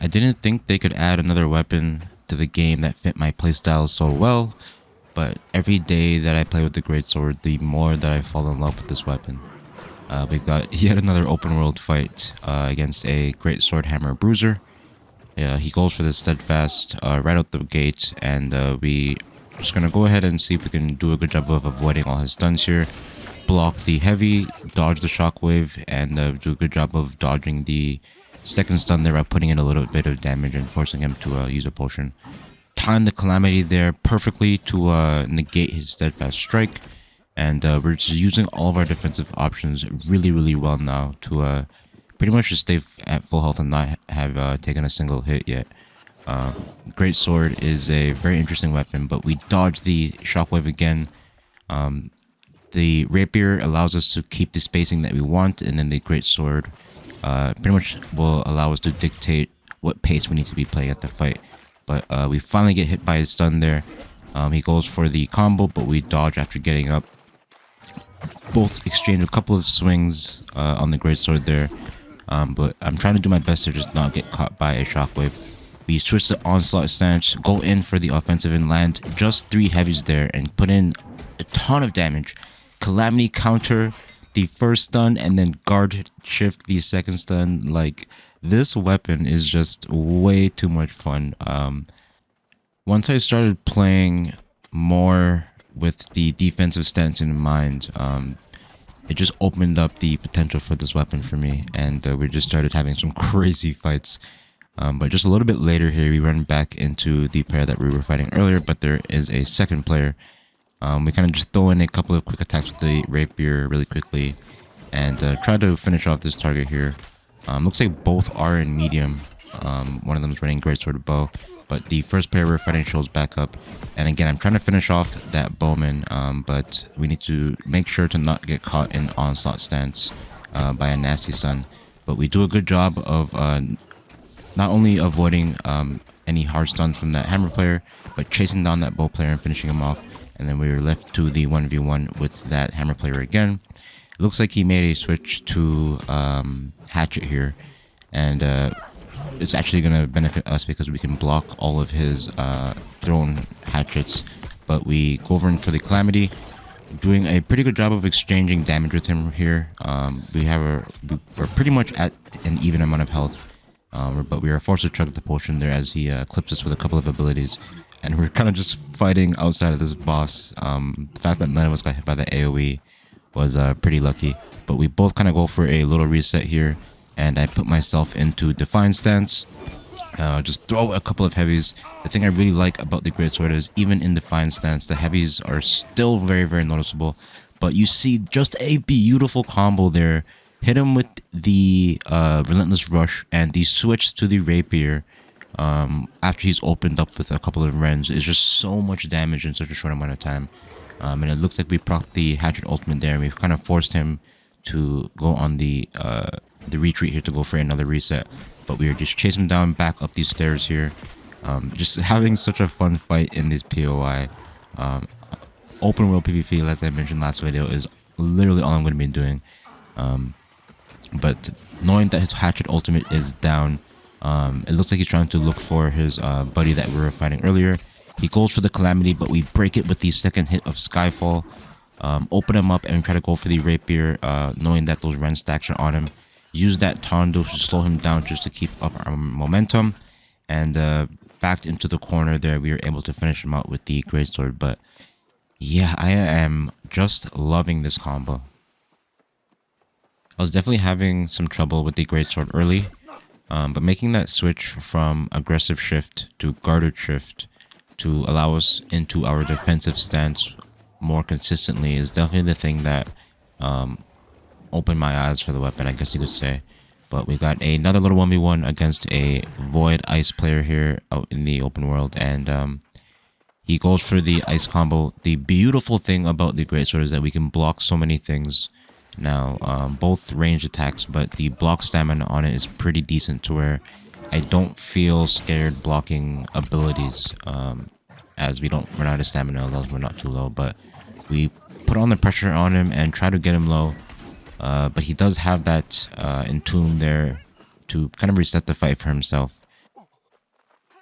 didn't think they could add another weapon to the game that fit my playstyle so well, but every day that I play with the Greatsword, the more that I fall in love with this weapon. We've got yet another open world fight against a Greatsword Hammer Bruiser. He goes for the Steadfast right out the gate, and we just gonna go ahead and see if we can do a good job of avoiding all his stuns here. Block the heavy, dodge the shockwave, and do a good job of dodging the second stun there by putting in a little bit of damage and forcing him to use a potion. Time the Calamity there perfectly to negate his Steadfast Strike, and we're just using all of our defensive options really well now to pretty much just stay at full health and not have taken a single hit yet. Greatsword is a very interesting weapon, but we dodge the shockwave again. The rapier allows us to keep the spacing that we want, and then the Greatsword pretty much will allow us to dictate what pace we need to be playing at the fight. But we finally get hit by his stun there. He goes for the combo, but we dodge after getting up. Both exchange a couple of swings on the Greatsword there, but I'm trying to do my best to just not get caught by a shockwave. We switch the onslaught stance, go in for the offensive and land just 3 heavies there and put in a ton of damage. Calamity counter the first stun and then guard shift the second stun. Like, this weapon is just way too much fun. Once I started playing more with the defensive stance in mind, it just opened up the potential for this weapon for me, and we just started having some crazy fights. But just a little bit later here, we run back into the pair that we were fighting earlier, but there is a second player. We kind of just throw in a couple of quick attacks with the rapier really quickly and try to finish off this target here. Looks like both are in medium. One of them is running Greatsword bow, but the first player we're fighting shows back up. And again, I'm trying to finish off that bowman, but we need to make sure to not get caught in onslaught stance by a nasty stun. But we do a good job of not only avoiding any hard stuns from that hammer player, but chasing down that bow player and finishing him off. And then we were left to the 1v1 with that hammer player again. It looks like he made a switch to hatchet here, and it's actually going to benefit us because we can block all of his thrown hatchets. But we go over in for the Calamity, doing a pretty good job of exchanging damage with him here. We're pretty much at an even amount of health, but we are forced to chug the potion there as he clips us with a couple of abilities. And we're kind of just fighting outside of this boss. The fact that none of us got hit by the AoE was pretty lucky. But we both kind of go for a little reset here. And I put myself into Defiant stance. Just throw a couple of heavies. The thing I really like about the Greatsword is even in Defiant stance, the heavies are still very noticeable. But you see just a beautiful combo there. Hit him with the Relentless Rush and the switch to the Rapier. After he's opened up with a couple of Rens, it's just so much damage in such a short amount of time. And it looks like we procced the Hatchet ultimate there, and we've kind of forced him to go on the retreat here to go for another reset. But we are just chasing him down, back up these stairs here. Just having such a fun fight in this POI. Open world PvP, as I mentioned last video, is literally all I'm going to be doing. But knowing that his Hatchet ultimate is down, it looks like he's trying to look for his buddy that we were fighting earlier. He goes for the Calamity, but we break it with the second hit of Skyfall. Open him up and try to go for the Rapier, knowing that those Ren stacks are on him. Use that Tondo to slow him down just to keep up our momentum. And backed into the corner there, we were able to finish him out with the Greatsword. But yeah, I am just loving this combo. I was definitely having some trouble with the Greatsword early. But making that switch from aggressive shift to guarded shift to allow us into our defensive stance more consistently is definitely the thing that opened my eyes for the weapon, I guess you could say. But we got another little 1v1 against a Void Ice player here out in the open world, and he goes for the Ice combo. The beautiful thing about the Greatsword is that we can block so many things now, both ranged attacks, but the block stamina on it is pretty decent to where I don't feel scared blocking abilities, as we don't run out of stamina unless we're not too low. But we put on the pressure on him and try to get him low, but he does have that Entomb there to kind of reset the fight for himself.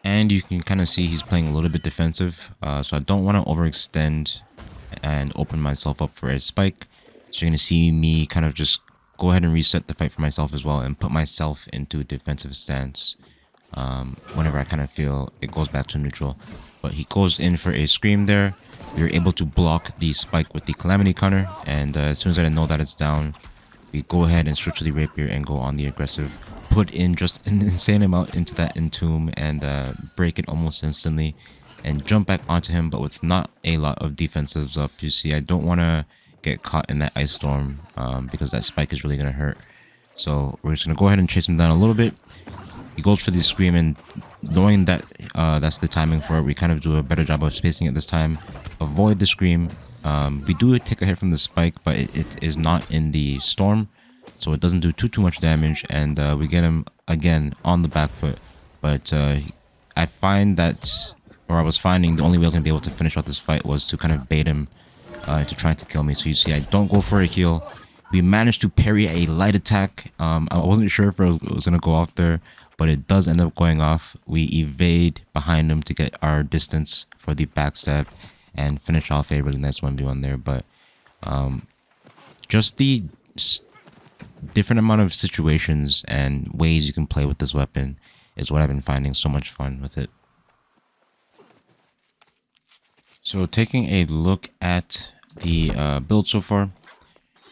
And you can kind of see he's playing a little bit defensive. So I don't want to overextend and open myself up for a spike. So you're going to see me kind of just go ahead and reset the fight for myself as well and put myself into a defensive stance whenever I kind of feel it goes back to neutral. But he goes in for a scream there. We were able to block the spike with the Calamity counter, and as soon as I know that it's down, we go ahead and switch to the Rapier and go on the aggressive. Put in just an insane amount into that Entomb and break it almost instantly and jump back onto him, but with not a lot of defensives up. You see, I don't want to get caught in that Ice Storm because that spike is really going to hurt. So we're just going to go ahead and chase him down a little bit. He goes for the scream, and knowing that that's the timing for it, we kind of do a better job of spacing it this time. Avoid the scream. We do take a hit from the spike, but it is not in the storm, so it doesn't do too much damage, and we get him again on the back foot. But I find that, or I was finding, the only way I was going to be able to finish off this fight was to kind of bait him into trying to kill me. So you see, I don't go for a heal. We managed to parry a light attack. I wasn't sure if it was going to go off there, but it does end up going off. We evade behind him to get our distance for the backstab and finish off a really nice 1v1 there. But just the different amount of situations and ways you can play with this weapon is what I've been finding so much fun with it. So taking a look at the build so far.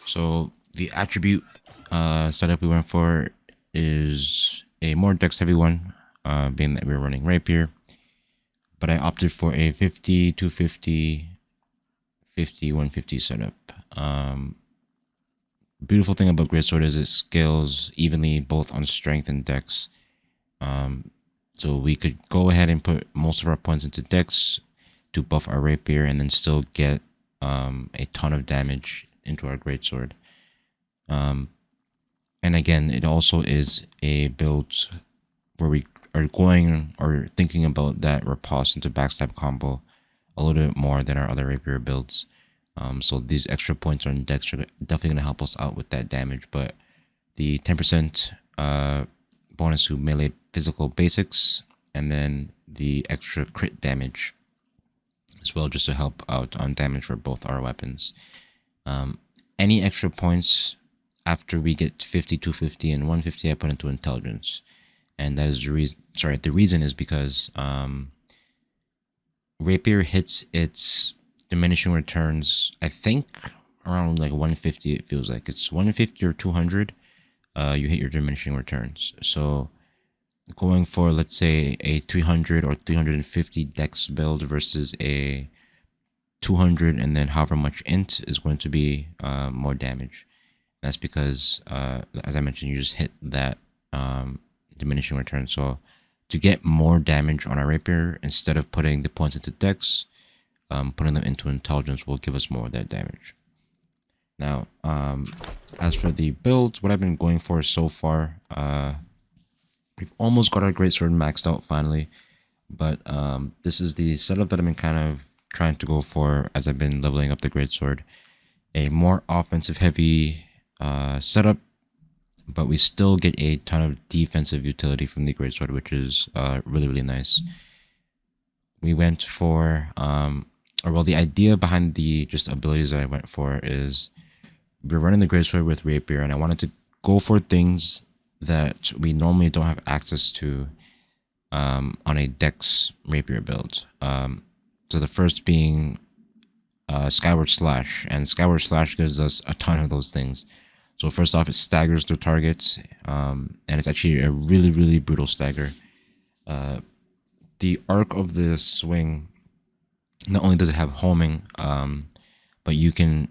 So the attribute setup we went for is a more dex heavy one, being that we're running Rapier. But I opted for a 50, 250, 50, 150 setup. Beautiful thing about Greatsword is it scales evenly both on strength and dex. So we could go ahead and put most of our points into dex to buff our Rapier and then still get a ton of damage into our Greatsword. And again, it also is a build where we are going or thinking about that riposte into backstab combo a little bit more than our other Rapier builds. So these extra points on dex are definitely going to help us out with that damage. But the 10% bonus to melee physical basics, and then the extra crit damage as well, just to help out on damage for both our weapons. Any extra points after we get 50, 250, and 150, I put into intelligence. And that is the reason. Sorry, the reason is because Rapier hits its diminishing returns, I think around like 150. It feels like it's 150 or 200. You hit your diminishing returns. So going for, let's say, a 300 or 350 dex build versus a 200 and then however much int is going to be more damage. That's because, as I mentioned, you just hit that diminishing return. So to get more damage on our Rapier, instead of putting the points into dex, putting them into intelligence will give us more of that damage. Now, as for the builds, what I've been going for so far, we've almost got our Greatsword maxed out finally, but this is the setup that I've been kind of trying to go for as I've been leveling up the Greatsword. A more offensive heavy setup, but we still get a ton of defensive utility from the Greatsword, which is really nice. We went for, the idea behind the just abilities that I went for is we're running the Greatsword with Rapier, and I wanted to go for things that we normally don't have access to on a Dex Rapier build. So the first being Skyward Slash, and Skyward Slash gives us a ton of those things. So first off, it staggers the targets, and it's actually a really brutal stagger. The arc of the swing, not only does it have homing, but you can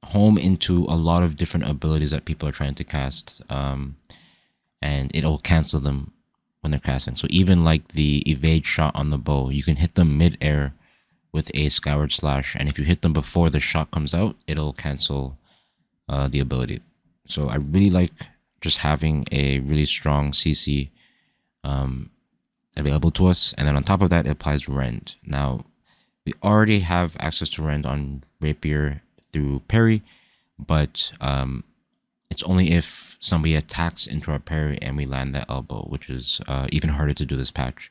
home into a lot of different abilities that people are trying to cast, and it'll cancel them when they're casting. So even like the evade shot on the bow, you can hit them mid-air with a Skyward Slash, and if you hit them before the shot comes out, it'll cancel the ability. So I really like just having a really strong CC available to us, and then on top of that, it applies Rend. Now, we already have access to Rend on Rapier through parry, but it's only if somebody attacks into our parry and we land that elbow, which is even harder to do this patch.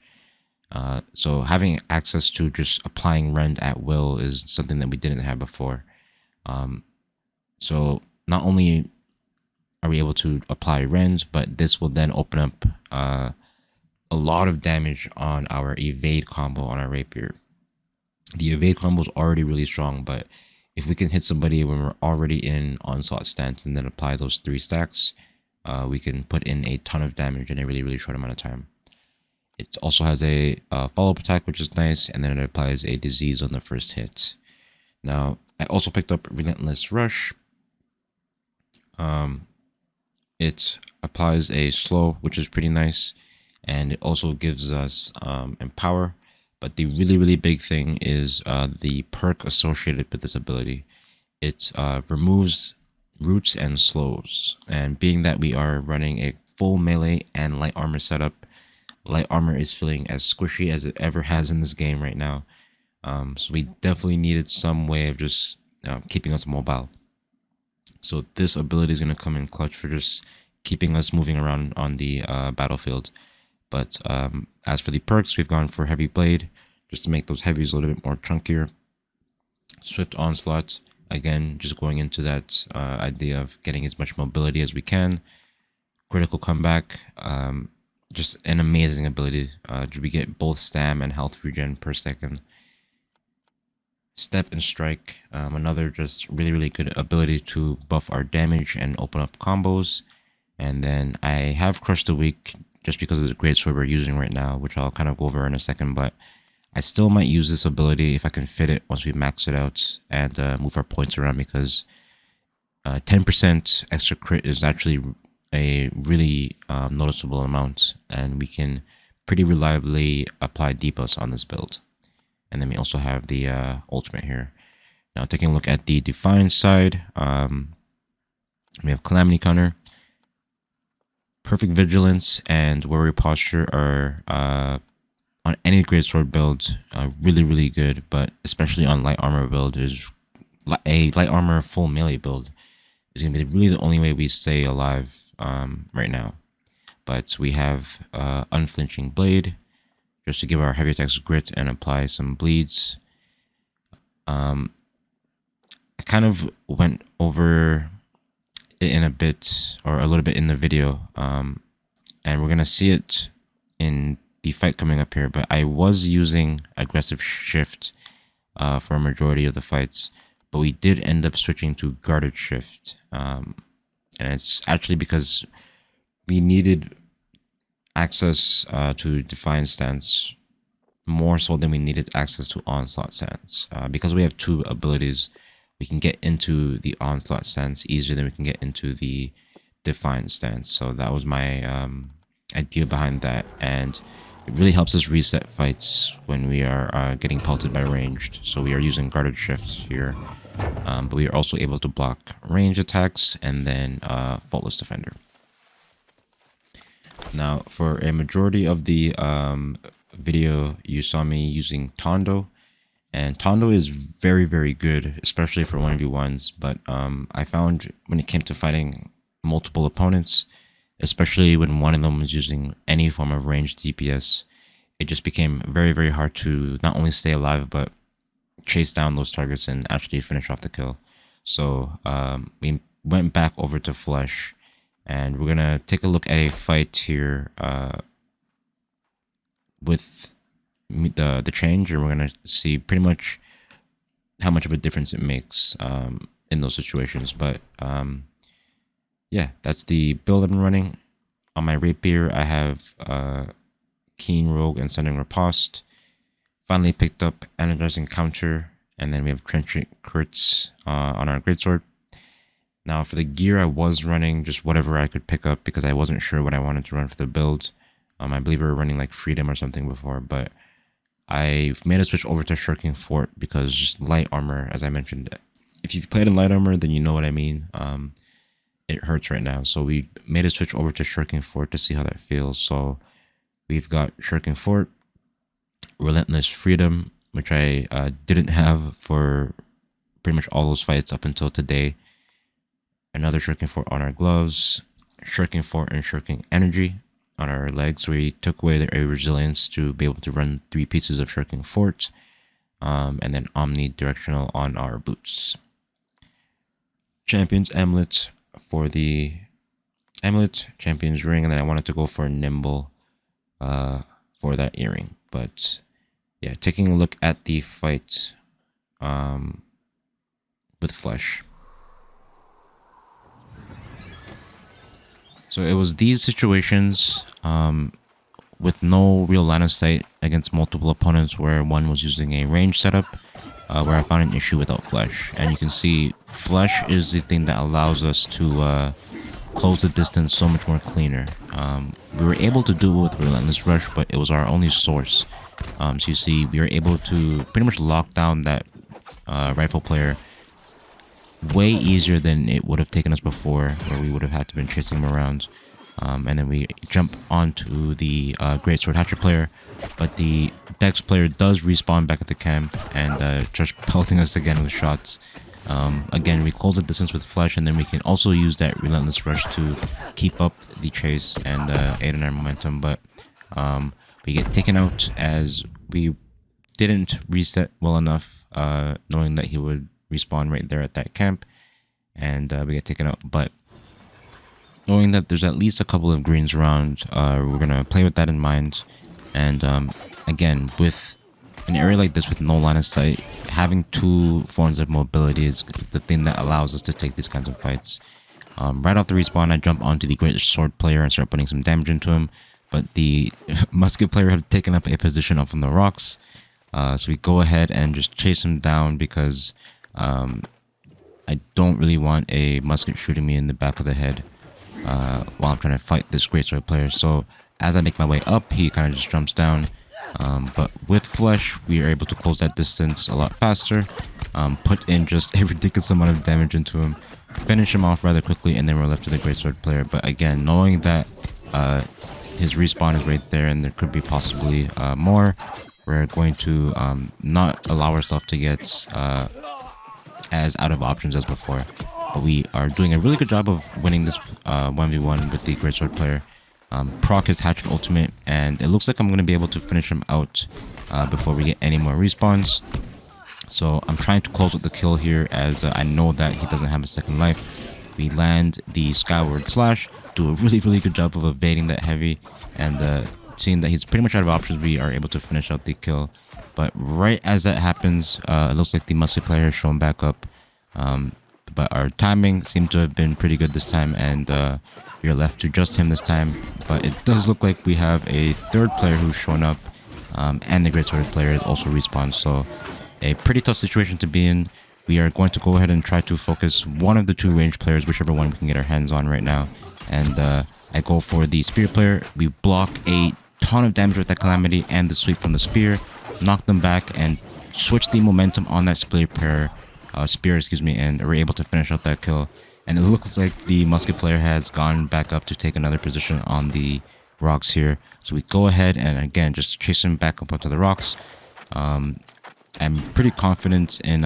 So having access to just applying rend at will is something that we didn't have before. So not only are we able to apply rend, but this will then open up a lot of damage on our evade combo on our rapier. The evade combo is already really strong, but if we can hit somebody when we're already in onslaught stance and then apply those 3 stacks, we can put in a ton of damage in a really short amount of time. It also has a follow-up attack, which is nice, and then it applies a disease on the first hit. Now, I also picked up Relentless Rush. It applies a slow, which is pretty nice, and it also gives us Empower. But the really big thing is the perk associated with this ability. It removes roots and slows, and being that we are running a full melee and light armor setup, light armor is feeling as squishy as it ever has in this game right now. So we definitely needed some way of just keeping us mobile. So this ability is going to come in clutch for just keeping us moving around on the battlefield. But as for the perks, we've gone for Heavy Blade, just to make those heavies a little bit more chunkier. Swift Onslaught, again, just going into that idea of getting as much mobility as we can. Critical Comeback, just an amazing ability. We get both stam and health regen per second. Step and Strike, another just really good ability to buff our damage and open up combos. And then I have Crush the Weak just because of the Greatsword we're using right now, which I'll kind of go over in a second, but I still might use this ability if I can fit it once we max it out and move our points around, because 10% extra crit is actually a really noticeable amount, and we can pretty reliably apply debuffs on this build. And then we also have the ultimate here. Now taking a look at the Defiance side, we have Calamity Counter, Perfect Vigilance, and Warrior Posture are on any Greatsword build really good, but especially on light armor build, is a light armor full melee build is going to be really the only way we stay alive right now. But we have Unflinching Blade, just to give our heavy attacks grit and apply some bleeds. I kind of went over it in a bit, or a little bit in the video, and we're going to see it in the fight coming up here, but I was using Aggressive Shift for a majority of the fights, but we did end up switching to Guarded Shift, and it's actually because we needed access to Defiance stance more so than we needed access to Onslaught stance. Because we have 2 abilities, we can get into the Onslaught stance easier than we can get into the Defiance stance. So that was my idea behind that, and it really helps us reset fights when we are getting pelted by ranged. So we are using Guarded Shift here, but we are also able to block range attacks and then Faultless Defender. Now, for a majority of the video, you saw me using Tondo, and Tondo is very good, especially for 1v1s, but I found when it came to fighting multiple opponents, especially when one of them was using any form of ranged DPS, it just became very hard to not only stay alive, but chase down those targets and actually finish off the kill. So we went back over to Flesh, and we're gonna take a look at a fight here with the change, and we're gonna see pretty much how much of a difference it makes in those situations. But yeah, that's the build I'm running. On my rapier, I have Keen Rogue and Sending Riposte. Finally picked up Energizing Counter, and then we have Trenchant Crits on our Greatsword. Now for the gear, I was running just whatever I could pick up because I wasn't sure what I wanted to run for the build. I believe we were running like Freedom or something before, but I've made a switch over to Shirking Fort because just light armor, as I mentioned, if you've played in light armor, then you know what I mean. It hurts right now, so we made a switch over to Shirking Fort to see how that feels. So we've got Shirking Fort, Relentless Freedom, which I didn't have for pretty much all those fights up until today. Another Shirking Fort on our gloves, Shirking Fort and Shirking Energy. on our legs. We took away their area resilience to be able to run 3 pieces of Shirking Fort, and then omnidirectional on our boots. Champion's Amulet for the Amulet, Champion's Ring, and then I wanted to go for Nimble for that earring. But yeah, taking a look at the fight with Flesh. So it was these situations with no real line of sight against multiple opponents where one was using a range setup where I found an issue without Flesh. And you can see Flesh is the thing that allows us to close the distance so much more cleaner. We were able to do it with Relentless Rush, but it was our only source. So you see, we were able to pretty much lock down that rifle player way easier than it would have taken us before, where we would have had to been chasing him around. And then we jump onto the Greatsword Hatcher player, but the Dex player does respawn back at the camp and just pelting us again with shots. Again, we close the distance with Flesh, and then we can also use that Relentless Rush to keep up the chase and aid in our momentum. But we get taken out as we didn't reset well enough, knowing that he would respawn right there at that camp, and we get taken out. But knowing that there's at least a couple of greens around, we're gonna play with that in mind. And again, with an area like this with no line of sight, having 2 forms of mobility is the thing that allows us to take these kinds of fights. Right off the respawn, I jump onto the Greatsword player and start putting some damage into him, but the musket player had taken up a position up on the rocks, so we go ahead and just chase him down because I don't really want a musket shooting me in the back of the head while I'm trying to fight this Greatsword player. So as I make my way up, he kind of just jumps down. But with Flesh, we are able to close that distance a lot faster, put in just a ridiculous amount of damage into him, finish him off rather quickly, and then we're left to the Greatsword player. But again, knowing that his respawn is right there and there could be possibly more, we're going to not allow ourselves to get as out of options as before. But we are doing a really good job of winning this 1v1 with the Greatsword player. Proc his Hatchet ultimate, and it looks like I'm going to be able to finish him out before we get any more respawns. So I'm trying to close with the kill here, as I know that he doesn't have a second life. We land the Skyward Slash, do a really good job of evading that heavy, and seeing that he's pretty much out of options, we are able to finish out the kill. But right as that happens, it looks like the musket player is shown back up. But our timing seemed to have been pretty good this time, and we are left to just him this time. But it does look like we have a third player who's shown up, and the Greatsword player also respawns. So a pretty tough situation to be in. We are going to go ahead and try to focus one of the 2 range players, whichever one we can get our hands on right now. And I go for the spear player. We block a ton of damage with that Calamity and the sweep from the spear, knock them back, and switch the momentum on that spear, and we're able to finish out that kill. And it looks like the musket player has gone back up to take another position on the rocks here. So we go ahead and again just chase him back up onto the rocks. I'm pretty confident in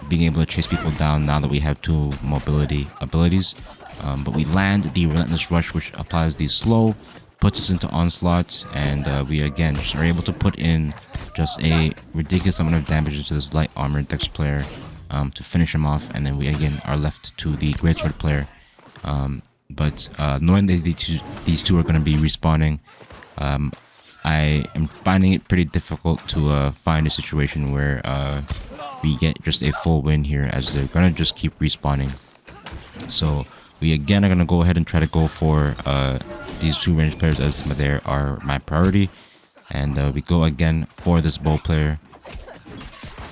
being able to chase people down now that we have 2 mobility abilities. But we land the Relentless Rush, which applies the slow, puts us into onslaught, and we again just are able to put in just a ridiculous amount of damage into this light armored Dex player to finish him off, and then we again are left to the Greatsword player. But knowing that these two are going to be respawning, I am finding it pretty difficult to find a situation where we get just a full win here, as they're going to just keep respawning. So we again are going to go ahead and try to go for these 2 ranged players, as they are my priority. And we go again for this bow player.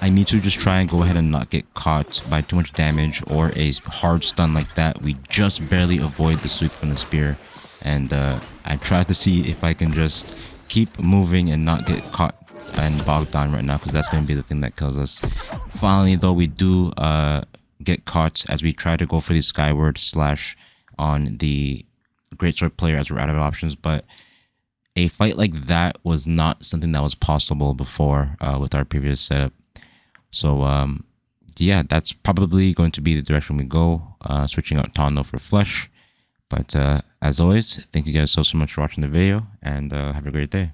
I need to just try and go ahead and not get caught by too much damage or a hard stun like that. We just barely avoid the sweep from the spear. And I try to see if I can just keep moving and not get caught and bogged down right now, because that's going to be the thing that kills us. Finally, though, we do get caught as we try to go for the Skyward Slash on the Greatsword player as we're out of options. But a fight like that was not something that was possible before with our previous setup. So yeah, that's probably going to be the direction we go, switching out Tondo for Flesh. But As always, thank you guys so much for watching the video, and have a great day.